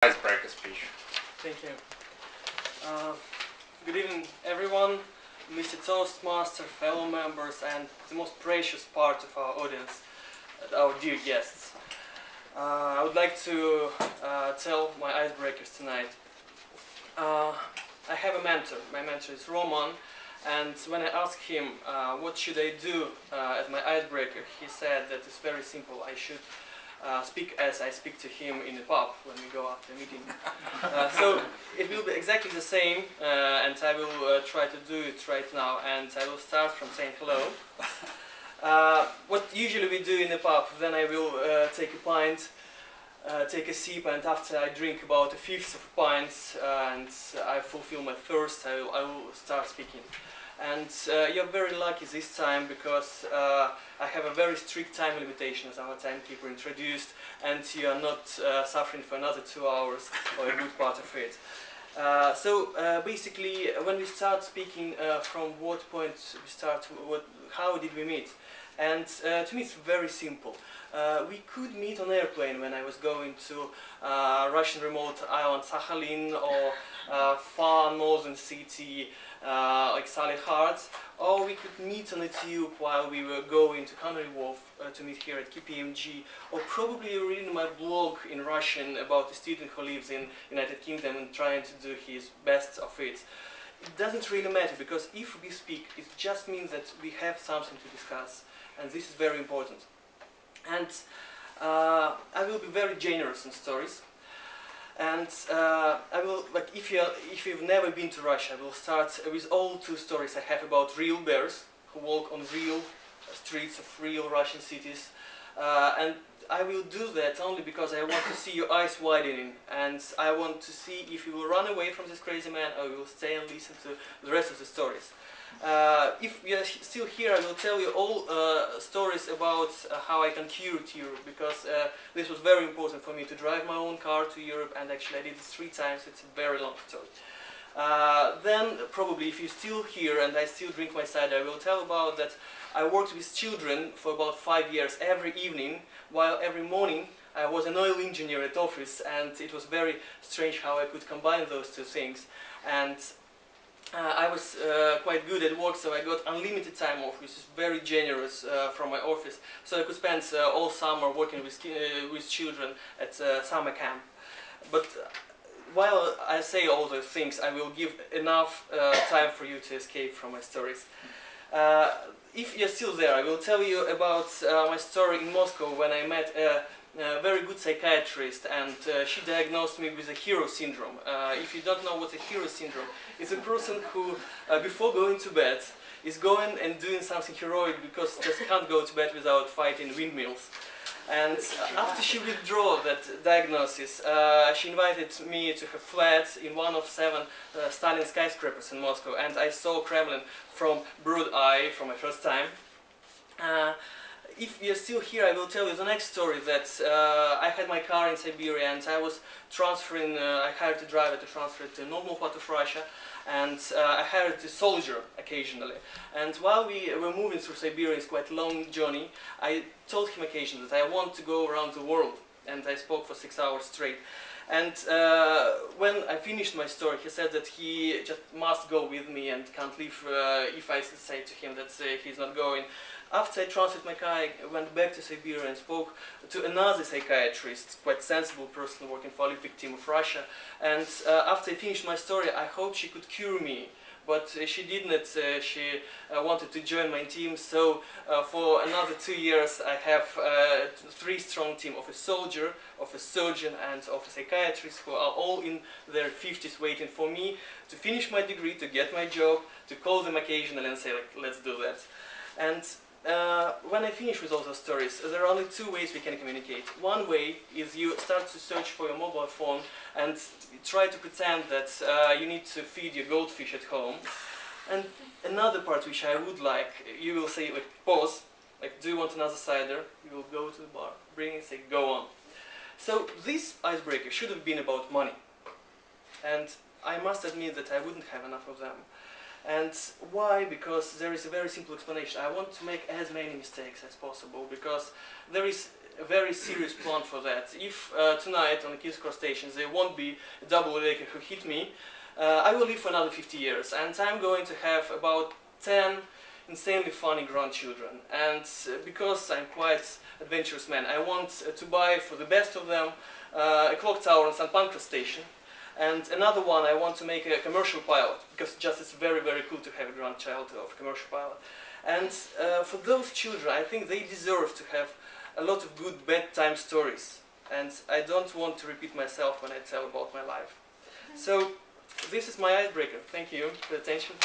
Icebreaker speech. Thank you. Good evening, everyone, Mr. Toastmaster, fellow members, and the most precious part of our audience, our dear guests. I would like to tell my icebreakers tonight. I have a mentor. My mentor is Roman, and when I asked him what should I do as my icebreaker, he said that it's very simple. I should speak as I speak to him in a pub when we go after a meeting. So it will be exactly the same, and I will try to do it right now. And I will start from saying hello. What usually we do in a pub, then I will take a pint, take a sip, and after I drink about a fifth of a pint and I fulfill my thirst, I will start speaking. And you're very lucky this time because I have a very strict time limitation as our timekeeper introduced, and you are not suffering for another 2 hours or a good part of it. Basically, when we start speaking, from what point we start, how did we meet? And to me it's very simple. We could meet on airplane when I was going to Russian remote island Sakhalin or far northern city like Salihard, or we could meet on a tube while we were going to Canary Wharf to meet here at KPMG, or probably reading my blog in Russian about a student who lives in United Kingdom and trying to do his best of it. It doesn't really matter, because if we speak, it just means that we have something to discuss, and this is very important. And I will be very generous in stories. And I will, like, if you've never been to Russia, I will start with all 2 stories I have about real bears who walk on real streets of real Russian cities. And I will do that only because I want to see your eyes widening, and I want to see if you will run away from this crazy man or you will stay and listen to the rest of the stories. If you're still here, I will tell you all stories about how I conquered Europe, because this was very important for me to drive my own car to Europe, and actually I did it 3 times. It's a very long story. Then probably if you're still here and I still drink my cider, I will tell about that I worked with children for about 5 years every evening, while every morning I was an oil engineer at office, and it was very strange how I could combine those 2 things. And I was quite good at work, so I got unlimited time off, which is very generous from my office. So I could spend all summer working with children at summer camp. But while I say all those things, I will give enough time for you to escape from my stories. If you're still there, I will tell you about my story in Moscow when I met a very good psychiatrist, and she diagnosed me with a hero syndrome. If you don't know what a hero syndrome is, a person who before going to bed is going and doing something heroic because just can't go to bed without fighting windmills. And after she withdrew that diagnosis, she invited me to her flat in one of 7 Stalin skyscrapers in Moscow, and I saw Kremlin from broad eye for my first time. If you're still here, I will tell you the next story, that I had my car in Siberia, and I was transferring, I hired a driver to transfer it to a normal part of Russia, and I hired a soldier occasionally. And while we were moving through Siberia, it's quite a long journey, I told him occasionally that I want to go around the world, and I spoke for 6 hours straight. And when I finished my story, he said that he just must go with me and can't leave if I say to him that he's not going. After I transferred my car, I went back to Siberia and spoke to another psychiatrist, quite sensible person working for a Olympic team of Russia. And after I finished my story, I hoped she could cure me, but she didn't. She wanted to join my team. So for another 2 years, I have a 3-strong team of a soldier, of a surgeon, and of a psychiatrist who are all in their 50s waiting for me to finish my degree, to get my job, to call them occasionally and say, like, let's do that. And when I finish with all those stories, there are only 2 ways we can communicate. One way is you start to search for your mobile phone and try to pretend that you need to feed your goldfish at home. And another part which I would like, you will say, like, pause, like, do you want another cider? You will go to the bar, bring it, say, go on. So this icebreaker should have been about money. And I must admit that I wouldn't have enough of them. And why? Because there is a very simple explanation. I want to make as many mistakes as possible, because there is a very serious plan for that. If tonight on the King's Cross stations there won't be a double decker who hit me, I will live for another 50 years, and I'm going to have about 10 insanely funny grandchildren. And because I'm quite adventurous man, I want to buy for the best of them a clock tower on St. Pancras station, and another one I want to make a commercial pilot, because just it's very, very cool to have a grandchild of a commercial pilot. And for those children, I think they deserve to have a lot of good bedtime stories, and I don't want to repeat myself when I tell about my life. So this is my icebreaker. Thank you for the attention.